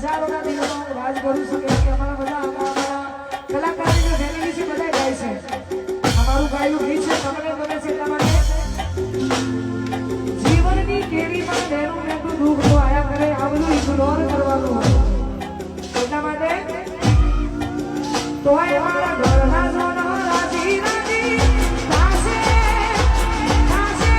હજારોના દિલોમાં હું રાજ કરું છું કે અમારા બધા અમારા કલાકારોની જે ફેમિલી છે બધા ગાય છે અમારું ગાયનું ગીત છે તમને ગમે છે એટલા માટે જીવનની કેરીમાં લેનું લેતું દુઃખ તો આયા કરે આ બધું ઇગ્નોર કરવાનું એટલા માટે તોય મારા ઘરના જોનો રાજી રાજી થાશે થાશે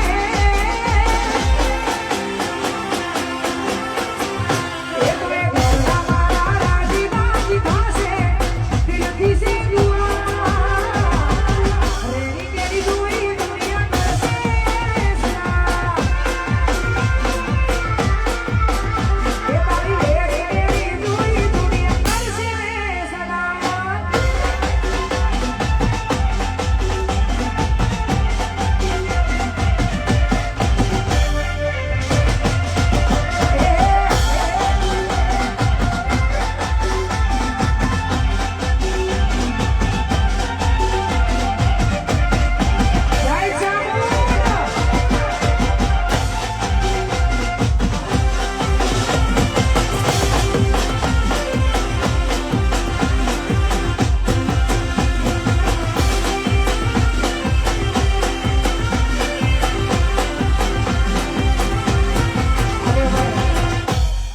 એ તો એ ઘરના મારા રાજી રાજી થાશે દિલથી સે દુઆ રેડી કેરી જોઈ દુનિયા કરશે એ તારી રેડી જોઈ દુનિયા કરશે સલામ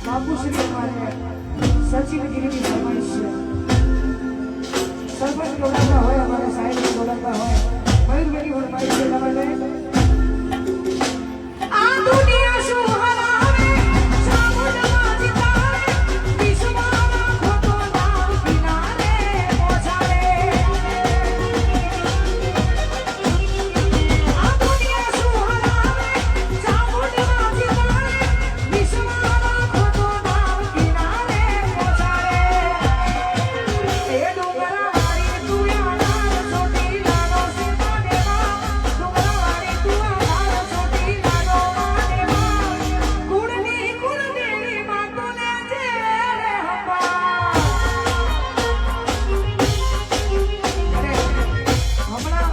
બાપુશ્રી અમારે સચિનગીરીની ફરમાઈશ છે સરપંચ બોલાવતા હોય અમારા સાહેબ બોલાવતા હોય મયુરભાઈની ફરમાઈશ છે તમારે આ દુનિયા શું હરાવે સામુદ્રમાં જીતાવે વિશ્વમાં ખોટો નામ કિનારે પહોંચાડે આ દુનિયા શું હરાવે સામુદ્રમાં જીતાવે વિશ્વમાં ખોટો નામ કિનારે પહોંચાડે એ ડુંગરાવાળી તું આધાર ચોટીલાનો છે માનેવા ડુંગરાવાળી તું આધાર ચોટીલાનો માનેવા કુળની કુળદેવી માતુને જે રે હંબા હમણાં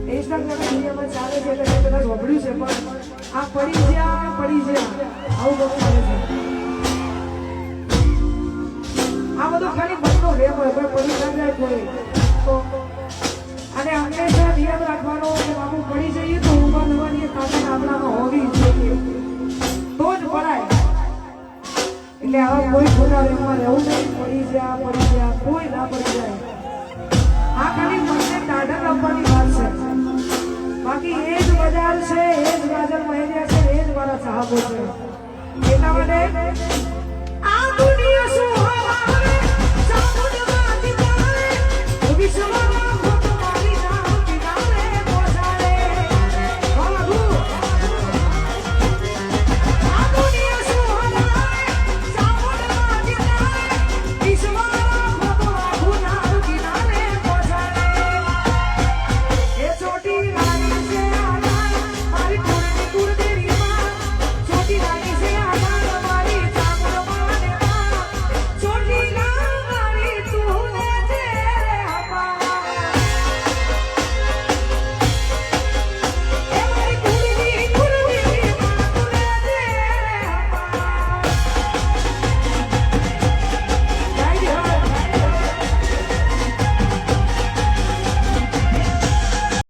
ઇન્સ્ટાગ્રામ દુનિયામાં ચાલે છે એટલે મેં કદાચ વાપર્યું છે પણ આ પડી જ્યાં આવું બધું કરે છે આ બધું ખાલી બંધો રેમ હોય કોઈ પડી ના જાય કોઈ તો અને હંમેશા નિયમ રાખવાનો કે બાપુ પડી જઈએ તો ઊભા થવાની તાકાત આપણામાં હોવી જોઈએ તો જ પડાય એટલે આવા કોઈ ખોટા રેમમાં રહેવું નહીં પડી જાય કોઈ ના પડી જાય આ ખાલી મનને ટાઢક આપવાની વાત છે બાકી એ જ બજાર છે એ જ ગાજર મહેરિયા છે એ જ મારા ચાહકો છે એટલા માટે